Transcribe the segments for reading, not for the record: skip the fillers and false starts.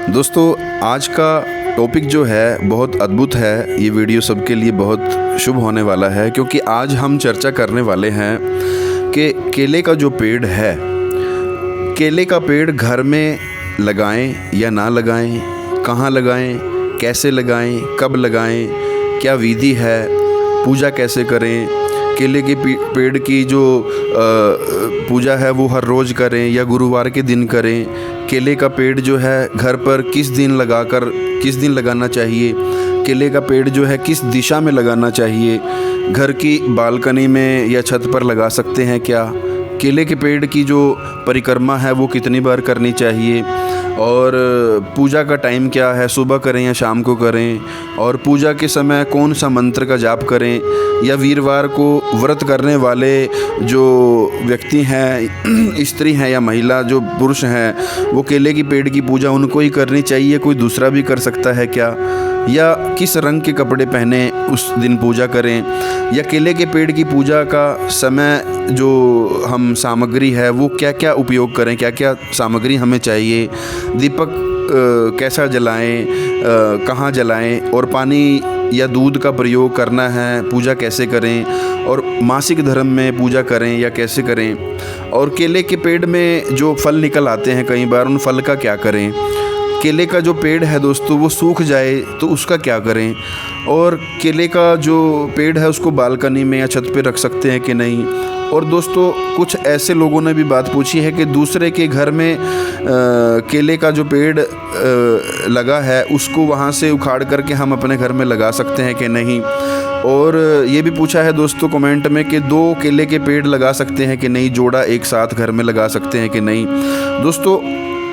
दोस्तों, आज का टॉपिक जो है बहुत अद्भुत है। ये वीडियो सबके लिए बहुत शुभ होने वाला है, क्योंकि आज हम चर्चा करने वाले हैं कि केले का जो पेड़ है, केले का पेड़ घर में लगाएं या ना लगाएं, कहाँ लगाएं, कैसे लगाएं, कब लगाएं, क्या विधि है, पूजा कैसे करें, केले के पेड़ की जो पूजा है वो हर रोज़ करें या गुरुवार के दिन करें, केले का पेड़ जो है घर पर किस दिन लगाना चाहिए, केले का पेड़ जो है किस दिशा में लगाना चाहिए, घर की बालकनी में या छत पर लगा सकते हैं क्या, केले के पेड़ की जो परिक्रमा है वो कितनी बार करनी चाहिए, और पूजा का टाइम क्या है, सुबह करें या शाम को करें, और पूजा के समय कौन सा मंत्र का जाप करें, या वीरवार को व्रत करने वाले जो व्यक्ति हैं, स्त्री हैं या महिला जो पुरुष हैं, वो केले की पेड़ की पूजा उनको ही करनी चाहिए, कोई दूसरा भी कर सकता है क्या, या किस रंग के कपड़े पहने उस दिन पूजा करें, या केले के पेड़ की पूजा का समय जो हम सामग्री है वो क्या क्या उपयोग करें, क्या क्या सामग्री हमें चाहिए, दीपक कैसा जलाएं, कहाँ जलाएं, और पानी या दूध का प्रयोग करना है, पूजा कैसे करें, और मासिक धर्म में पूजा करें या कैसे करें, और केले के पेड़ में जो फल निकल आते हैं कई बार उन फल का क्या करें, केले का जो पेड़ है दोस्तों वो सूख जाए तो उसका क्या करें, और केले का जो पेड़ है उसको बालकनी में या छत पे रख सकते हैं कि नहीं। और दोस्तों, कुछ ऐसे लोगों ने भी बात पूछी है कि दूसरे के घर में केले का जो पेड़ लगा है उसको वहाँ से उखाड़ करके हम अपने घर में लगा सकते हैं कि नहीं। और ये भी पूछा है दोस्तों कमेंट में कि 2 केले के पेड़ लगा सकते हैं कि नहीं, जोड़ा एक साथ घर में लगा सकते हैं कि नहीं। दोस्तों,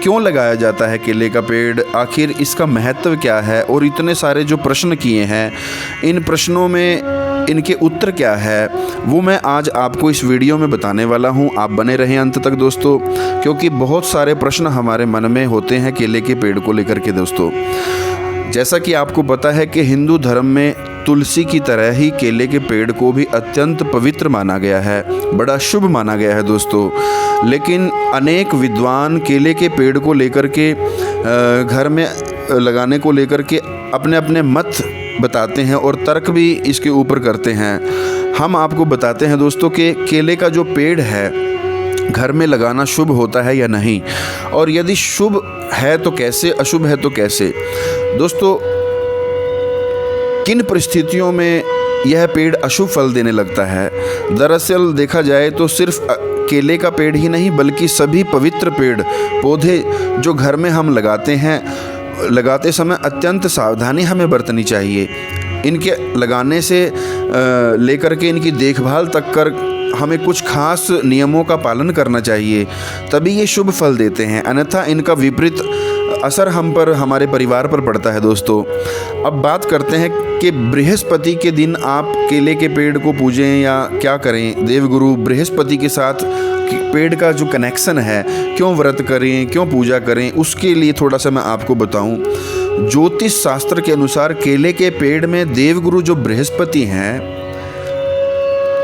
क्यों लगाया जाता है केले का पेड़, आखिर इसका महत्व क्या है, और इतने सारे जो प्रश्न किए हैं इन प्रश्नों में इनके उत्तर क्या है, वो मैं आज आपको इस वीडियो में बताने वाला हूँ। आप बने रहें अंत तक दोस्तों, क्योंकि बहुत सारे प्रश्न हमारे मन में होते हैं केले के पेड़ को लेकर के। दोस्तों, जैसा कि आपको पता है कि हिंदू धर्म में तुलसी की तरह ही केले के पेड़ को भी अत्यंत पवित्र माना गया है, बड़ा शुभ माना गया है दोस्तों। लेकिन अनेक विद्वान केले के पेड़ को लेकर के घर में लगाने को लेकर के अपने अपने मत बताते हैं और तर्क भी इसके ऊपर करते हैं। हम आपको बताते हैं दोस्तों कि केले का जो पेड़ है घर में लगाना शुभ होता है या नहीं, और यदि शुभ है तो कैसे, अशुभ है तो कैसे। दोस्तों, किन परिस्थितियों में यह पेड़ अशुभ फल देने लगता है। दरअसल देखा जाए तो सिर्फ केले का पेड़ ही नहीं बल्कि सभी पवित्र पेड़ पौधे जो घर में हम लगाते हैं, लगाते समय अत्यंत सावधानी हमें बरतनी चाहिए। इनके लगाने से लेकर के इनकी देखभाल तक कर हमें कुछ खास नियमों का पालन करना चाहिए, तभी ये शुभ फल देते हैं, अन्यथा इनका विपरीत असर हम पर, हमारे परिवार पर पड़ता है। दोस्तों, अब बात करते हैं कि बृहस्पति के दिन आप केले के पेड़ को पूजें या क्या करें। देवगुरु बृहस्पति के साथ पेड़ का जो कनेक्शन है, क्यों व्रत करें, क्यों पूजा करें, उसके लिए थोड़ा सा मैं आपको बताऊं। ज्योतिष शास्त्र के अनुसार केले के पेड़ में देवगुरु जो बृहस्पति हैं,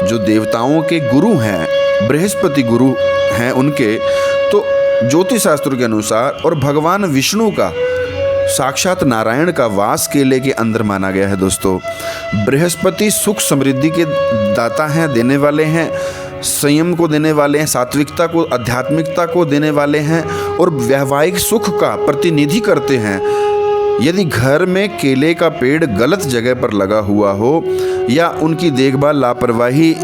जो देवताओं के गुरु हैं, बृहस्पति गुरु हैं उनके, तो ज्योतिष शास्त्र के अनुसार और भगवान विष्णु का, साक्षात नारायण का वास केले के अंदर माना गया है। दोस्तों, बृहस्पति सुख समृद्धि के दाता हैं, देने वाले हैं, संयम को देने वाले हैं, सात्विकता को, आध्यात्मिकता को देने वाले हैं, और वैवाहिक सुख का प्रतिनिधि करते हैं। यदि घर में केले का पेड़ गलत जगह पर लगा हुआ हो या उनकी देखभाल लापरवाही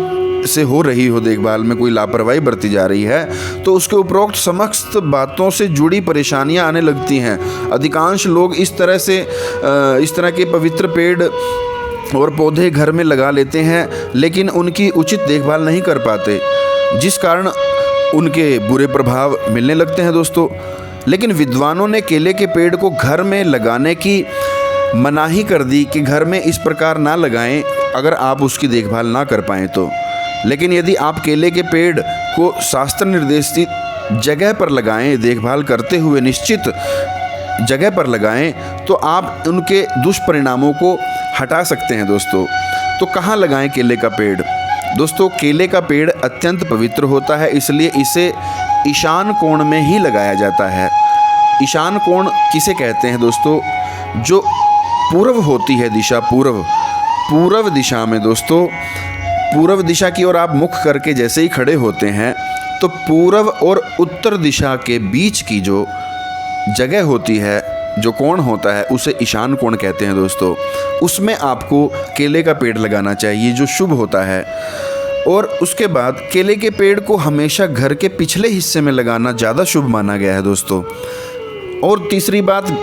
से हो रही हो, देखभाल में कोई लापरवाही बरती जा रही है, तो उसके उपरोक्त समस्त बातों से जुड़ी परेशानियां आने लगती हैं। अधिकांश लोग इस तरह के पवित्र पेड़ और पौधे घर में लगा लेते हैं, लेकिन उनकी उचित देखभाल नहीं कर पाते, जिस कारण उनके बुरे प्रभाव मिलने लगते हैं। दोस्तों, लेकिन विद्वानों ने केले के पेड़ को घर में लगाने की मनाही कर दी कि घर में इस प्रकार ना लगाएं अगर आप उसकी देखभाल ना कर पाएँ तो। लेकिन यदि आप केले के पेड़ को शास्त्र निर्देशित जगह पर लगाएं, देखभाल करते हुए निश्चित जगह पर लगाएं, तो आप उनके दुष्परिणामों को हटा सकते हैं। दोस्तों, तो कहाँ लगाएं केले का पेड़। दोस्तों, केले का पेड़ अत्यंत पवित्र होता है, इसलिए इसे ईशान कोण में ही लगाया जाता है। ईशान कोण किसे कहते हैं दोस्तों? जो पूर्व होती है दिशा, पूर्व दिशा में दोस्तों, पूर्व दिशा की ओर आप मुख करके जैसे ही खड़े होते हैं तो पूर्व और उत्तर दिशा के बीच की जो जगह होती है, जो कोण होता है, उसे ईशान कोण कहते हैं दोस्तों। उसमें आपको केले का पेड़ लगाना चाहिए जो शुभ होता है। और उसके बाद केले के पेड़ को हमेशा घर के पिछले हिस्से में लगाना ज़्यादा शुभ माना गया है दोस्तों। और तीसरी बात,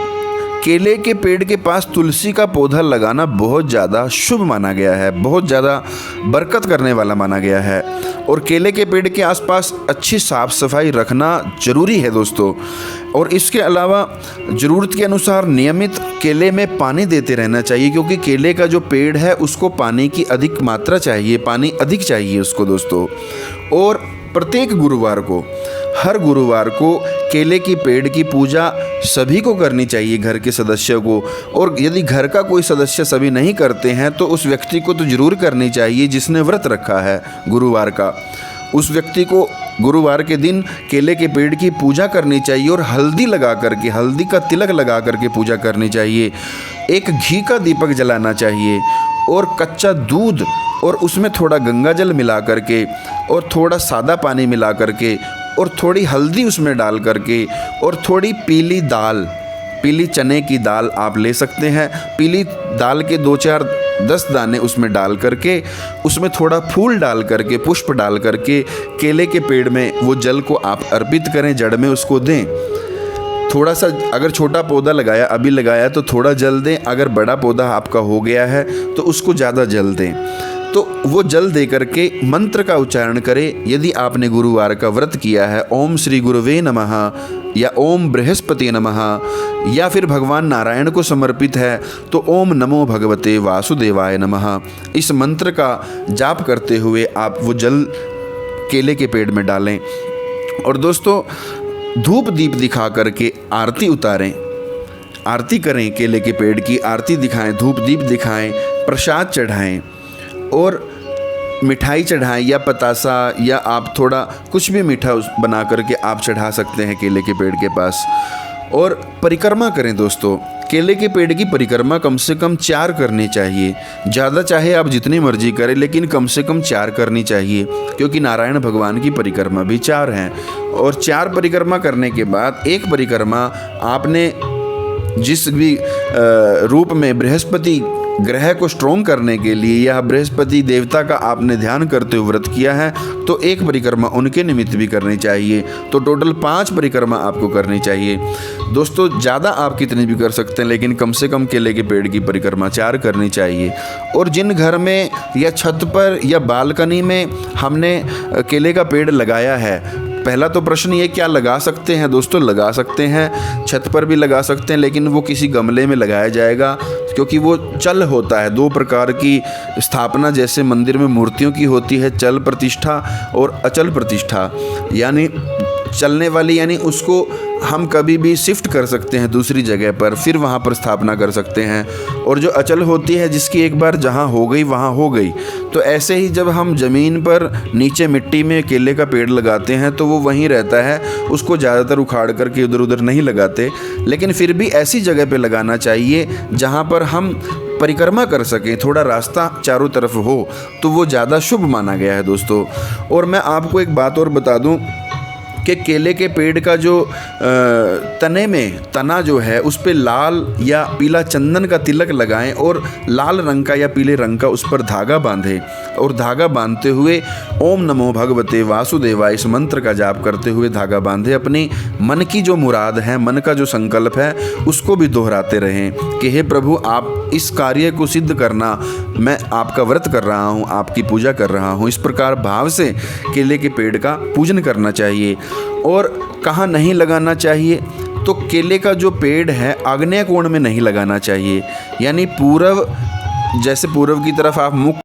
केले के पेड़ के पास तुलसी का पौधा लगाना बहुत ज़्यादा शुभ माना गया है, बहुत ज़्यादा बरकत करने वाला माना गया है। और केले के पेड़ के आसपास अच्छी साफ़ सफाई रखना ज़रूरी है दोस्तों। और इसके अलावा ज़रूरत के अनुसार नियमित केले में पानी देते रहना चाहिए, क्योंकि केले का जो पेड़ है उसको पानी की अधिक मात्रा चाहिए, पानी अधिक चाहिए उसको दोस्तों। और प्रत्येक गुरुवार को, हर गुरुवार को केले की पेड़ की पूजा सभी को करनी चाहिए, घर के सदस्यों को। और यदि घर का कोई सदस्य सभी नहीं करते हैं तो उस व्यक्ति को तो ज़रूर करनी चाहिए जिसने व्रत रखा है गुरुवार का। उस व्यक्ति को गुरुवार के दिन केले के पेड़ की पूजा करनी चाहिए और हल्दी लगा करके, हल्दी का तिलक लगा करके पूजा करनी चाहिए। एक घी का दीपक जलाना चाहिए और कच्चा दूध और उसमें थोड़ा गंगा जल मिला करके और थोड़ा सादा पानी मिला करके और थोड़ी हल्दी उसमें डाल करके और थोड़ी पीली दाल, पीली चने की दाल आप ले सकते हैं। पीली दाल के 2-4-10 दाने उसमें डाल करके, उसमें थोड़ा फूल डाल करके, पुष्प डाल करके केले के पेड़ में वो जल को आप अर्पित करें, जड़ में उसको दें। थोड़ा सा, अगर छोटा पौधा लगाया, अभी लगाया तो थोड़ा जल दें, अगर बड़ा पौधा आपका हो गया है तो उसको ज़्यादा जल दें। तो वो जल दे करके मंत्र का उच्चारण करें। यदि आपने गुरुवार का व्रत किया है, ओम श्री गुरुवे नमः या ओम बृहस्पति नमः या फिर भगवान नारायण को समर्पित है तो ओम नमो भगवते वासुदेवाय नमः, इस मंत्र का जाप करते हुए आप वो जल केले के पेड़ में डालें। और दोस्तों, धूप दीप दिखा करके आरती उतारें, आरती करें, केले के पेड़ की आरती दिखाएं, धूप दीप दिखाएं, प्रसाद चढ़ाएं और मिठाई चढ़ाएं या पतासा या आप थोड़ा कुछ भी मीठा बना करके आप चढ़ा सकते हैं केले के पेड़ के पास। और परिक्रमा करें दोस्तों, केले के पेड़ की परिक्रमा कम से कम 4 करनी चाहिए। ज़्यादा चाहे आप जितनी मर्जी करें, लेकिन कम से कम 4 करनी चाहिए, क्योंकि नारायण भगवान की परिक्रमा भी 4 हैं। और 4 परिक्रमा करने के बाद एक परिक्रमा आपने जिस भी रूप में बृहस्पति ग्रह को स्ट्रॉन्ग करने के लिए या बृहस्पति देवता का आपने ध्यान करते हुए व्रत किया है तो एक परिक्रमा उनके निमित्त भी करनी चाहिए। तो टोटल 5 परिक्रमा आपको करनी चाहिए दोस्तों। ज़्यादा आप कितनी भी कर सकते हैं, लेकिन कम से कम केले के पेड़ की परिक्रमा 4 करनी चाहिए। और जिन घर में या छत पर या बालकनी में हमने केले का पेड़ लगाया है, पहला तो प्रश्न ये, क्या लगा सकते हैं दोस्तों? लगा सकते हैं, छत पर भी लगा सकते हैं, लेकिन वो किसी गमले में लगाया जाएगा, क्योंकि वो चल होता है। 2 प्रकार की स्थापना जैसे मंदिर में मूर्तियों की होती है, चल प्रतिष्ठा और अचल प्रतिष्ठा। यानी चलने वाली, यानी उसको हम कभी भी शिफ्ट कर सकते हैं दूसरी जगह पर, फिर वहाँ पर स्थापना कर सकते हैं। और जो अचल होती है, जिसकी एक बार जहाँ हो गई वहाँ हो गई। तो ऐसे ही जब हम ज़मीन पर नीचे मिट्टी में केले का पेड़ लगाते हैं तो वो वहीं रहता है, उसको ज़्यादातर उखाड़ करके इधर उधर नहीं लगाते। लेकिन फिर भी ऐसी जगह पे लगाना चाहिए जहाँ पर हम परिक्रमा कर सकें, थोड़ा रास्ता चारों तरफ हो, तो वो ज़्यादा शुभ माना गया है दोस्तों। और मैं आपको एक बात और बता दूँ कि केले के पेड़ का जो तने में तना जो है उस पर लाल या पीला चंदन का तिलक लगाएं और लाल रंग का या पीले रंग का उस पर धागा बांधें। और धागा बांधते हुए ओम नमो भगवते वासुदेवाय इस मंत्र का जाप करते हुए धागा बांधे। अपनी मन की जो मुराद है, मन का जो संकल्प है, उसको भी दोहराते रहें कि हे प्रभु, आप इस कार्य को सिद्ध करना, मैं आपका व्रत कर रहा हूँ, आपकी पूजा कर रहा हूँ। इस प्रकार भाव से केले के पेड़ का पूजन करना चाहिए। और कहाँ नहीं लगाना चाहिए? तो केले का जो पेड़ है आग्नेय कोण में नहीं लगाना चाहिए, यानी पूर्व, जैसे पूर्व की तरफ आप मुख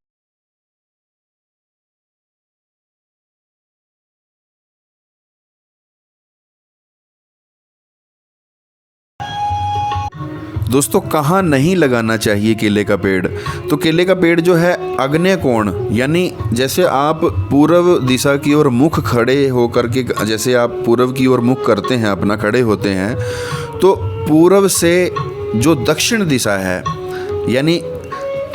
दोस्तों, कहाँ नहीं लगाना चाहिए केले का पेड़? तो केले का पेड़ जो है आग्नेय कोण, यानी जैसे आप पूर्व दिशा की ओर मुख खड़े होकर के, जैसे आप पूर्व की ओर मुख करते हैं अपना, खड़े होते हैं, तो पूर्व से जो दक्षिण दिशा है, यानी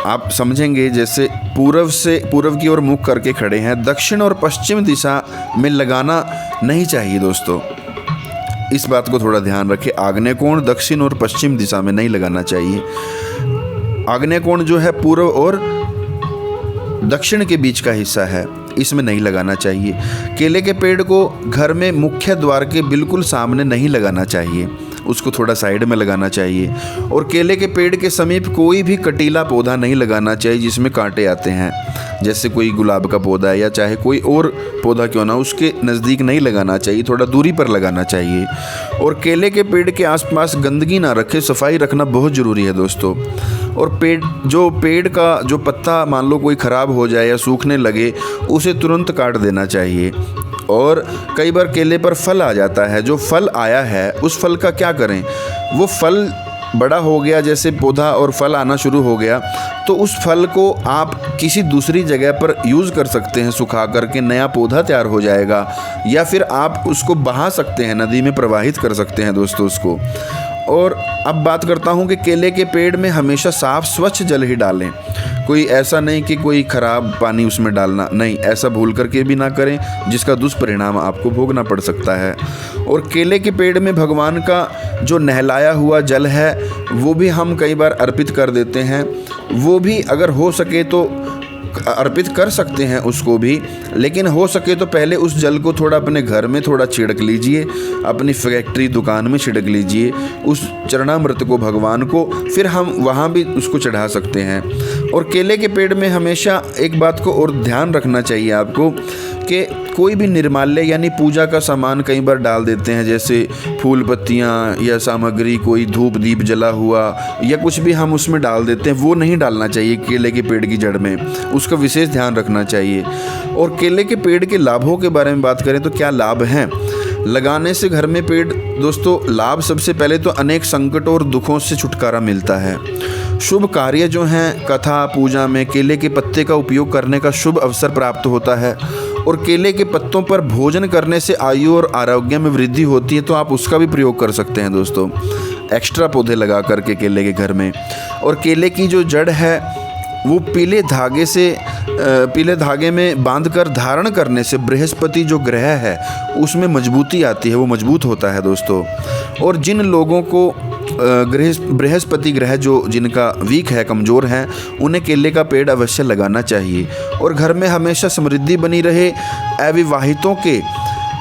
आप समझेंगे जैसे पूर्व की ओर मुख करके खड़े हैं, दक्षिण और पश्चिम दिशा में लगाना नहीं चाहिए दोस्तों। इस बात को थोड़ा ध्यान रखें। आग्नेय कोण दक्षिण और पश्चिम दिशा में नहीं लगाना चाहिए। आग्नेय कोण जो है पूर्व और दक्षिण के बीच का हिस्सा है, इसमें नहीं लगाना चाहिए। केले के पेड़ को घर में मुख्य द्वार के बिल्कुल सामने नहीं लगाना चाहिए, उसको थोड़ा साइड में लगाना चाहिए। और केले के पेड़ के समीप कोई भी कटीला पौधा नहीं लगाना चाहिए जिसमें कांटे आते हैं, जैसे कोई गुलाब का पौधा या चाहे कोई और पौधा क्यों ना, उसके नज़दीक नहीं लगाना चाहिए, थोड़ा दूरी पर लगाना चाहिए। और केले के पेड़ के आसपास गंदगी ना रखें, सफाई रखना बहुत ज़रूरी है दोस्तों। और पेड़ का जो पत्ता मान लो कोई ख़राब हो जाए या सूखने लगे, उसे तुरंत काट देना चाहिए। और कई बार केले पर फल आ जाता है, जो फल आया है उस फल का क्या करें? वो फल बड़ा हो गया, जैसे पौधा और फल आना शुरू हो गया, तो उस फल को आप किसी दूसरी जगह पर यूज़ कर सकते हैं, सुखा करके नया पौधा तैयार हो जाएगा। या फिर आप उसको बहा सकते हैं, नदी में प्रवाहित कर सकते हैं दोस्तों उसको। और अब बात करता हूँ कि केले के पेड़ में हमेशा साफ़ स्वच्छ जल ही डालें। कोई ऐसा नहीं कि कोई ख़राब पानी उसमें डालना, नहीं, ऐसा भूल करके भी ना करें, जिसका दुष्परिणाम आपको भोगना पड़ सकता है। और केले के पेड़ में भगवान का जो नहलाया हुआ जल है वो भी हम कई बार अर्पित कर देते हैं, वो भी अगर हो सके तो अर्पित कर सकते हैं उसको भी, लेकिन हो सके तो पहले उस जल को थोड़ा अपने घर में थोड़ा छिड़क लीजिए, अपनी फैक्ट्री दुकान में छिड़क लीजिए उस चरणामृत को भगवान को, फिर हम वहाँ भी उसको चढ़ा सकते हैं। और केले के पेड़ में हमेशा एक बात को और ध्यान रखना चाहिए आपको कि कोई भी निर्माल्य यानी पूजा का सामान कई बार डाल देते हैं, जैसे फूल पत्तियाँ या सामग्री, कोई धूप दीप जला हुआ या कुछ भी हम उसमें डाल देते हैं, वो नहीं डालना चाहिए केले के पेड़ की जड़ में, उसका विशेष ध्यान रखना चाहिए। और केले के पेड़ के लाभों के बारे में बात करें तो क्या लाभ हैं लगाने से घर में पेड़? दोस्तों लाभ सबसे पहले तो अनेक संकटों और दुखों से छुटकारा मिलता है। शुभ कार्य जो हैं, कथा पूजा में केले के पत्ते का उपयोग करने का शुभ अवसर प्राप्त होता है। और केले के पत्तों पर भोजन करने से आयु और आरोग्य में वृद्धि होती है, तो आप उसका भी प्रयोग कर सकते हैं दोस्तों, एक्स्ट्रा पौधे लगा करके केले के घर में। और केले की जो जड़ है वो पीले धागे में बांधकर धारण करने से बृहस्पति जो ग्रह है उसमें मजबूती आती है, वो मजबूत होता है दोस्तों। और जिन लोगों को बृहस्पति ग्रह जो जिनका वीक है, कमज़ोर है, उन्हें केले का पेड़ अवश्य लगाना चाहिए। और घर में हमेशा समृद्धि बनी रहे। अविवाहितों के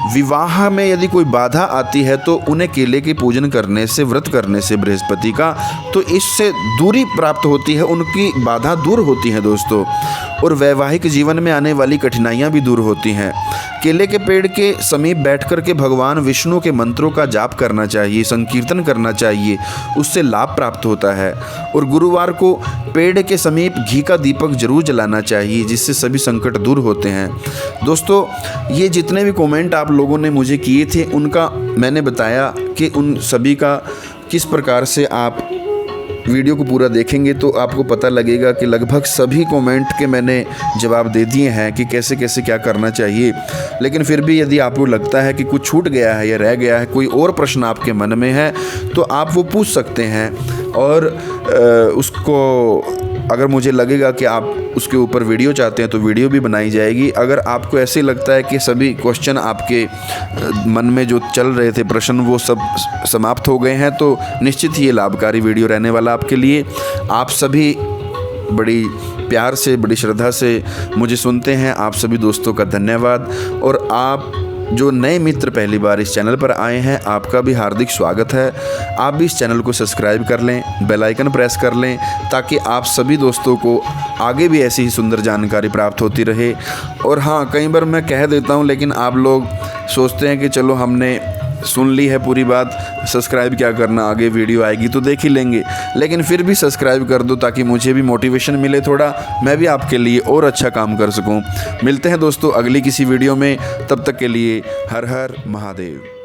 विवाह में यदि कोई बाधा आती है तो उन्हें केले के पूजन करने से, व्रत करने से बृहस्पति का, तो इससे दूरी प्राप्त होती है, उनकी बाधा दूर होती है दोस्तों। और वैवाहिक जीवन में आने वाली कठिनाइयाँ भी दूर होती हैं। केले के पेड़ के समीप बैठकर के भगवान विष्णु के मंत्रों का जाप करना चाहिए, संकीर्तन करना चाहिए, उससे लाभ प्राप्त होता है। और गुरुवार को पेड़ के समीप घी का दीपक जरूर जलाना चाहिए, जिससे सभी संकट दूर होते हैं। दोस्तों ये जितने भी कमेंट आप लोगों ने मुझे किए थे उनका मैंने बताया कि उन सभी का किस प्रकार से आप वीडियो को पूरा देखेंगे तो आपको पता लगेगा कि लगभग सभी कमेंट के मैंने जवाब दे दिए हैं कि कैसे कैसे क्या करना चाहिए। लेकिन फिर भी यदि आपको लगता है कि कुछ छूट गया है या रह गया है, कोई और प्रश्न आपके मन में है, तो आप वो पूछ सकते हैं। और उसको अगर मुझे लगेगा कि आप उसके ऊपर वीडियो चाहते हैं तो वीडियो भी बनाई जाएगी। अगर आपको ऐसे लगता है कि सभी क्वेश्चन आपके मन में जो चल रहे थे प्रश्न वो सब समाप्त हो गए हैं, तो निश्चित ही ये लाभकारी वीडियो रहने वाला आपके लिए। आप सभी बड़ी प्यार से, बड़ी श्रद्धा से मुझे सुनते हैं, आप सभी दोस्तों का धन्यवाद। और आप जो नए मित्र पहली बार इस चैनल पर आए हैं, आपका भी हार्दिक स्वागत है। आप भी इस चैनल को सब्सक्राइब कर लें, बेल आइकन प्रेस कर लें, ताकि आप सभी दोस्तों को आगे भी ऐसी ही सुंदर जानकारी प्राप्त होती रहे। और हाँ, कई बार मैं कह देता हूँ लेकिन आप लोग सोचते हैं कि चलो हमने सुन ली है पूरी बात, सब्सक्राइब क्या करना, आगे वीडियो आएगी तो देख ही लेंगे। लेकिन फिर भी सब्सक्राइब कर दो ताकि मुझे भी मोटिवेशन मिले थोड़ा, मैं भी आपके लिए और अच्छा काम कर सकूं। मिलते हैं दोस्तों अगली किसी वीडियो में, तब तक के लिए हर हर महादेव।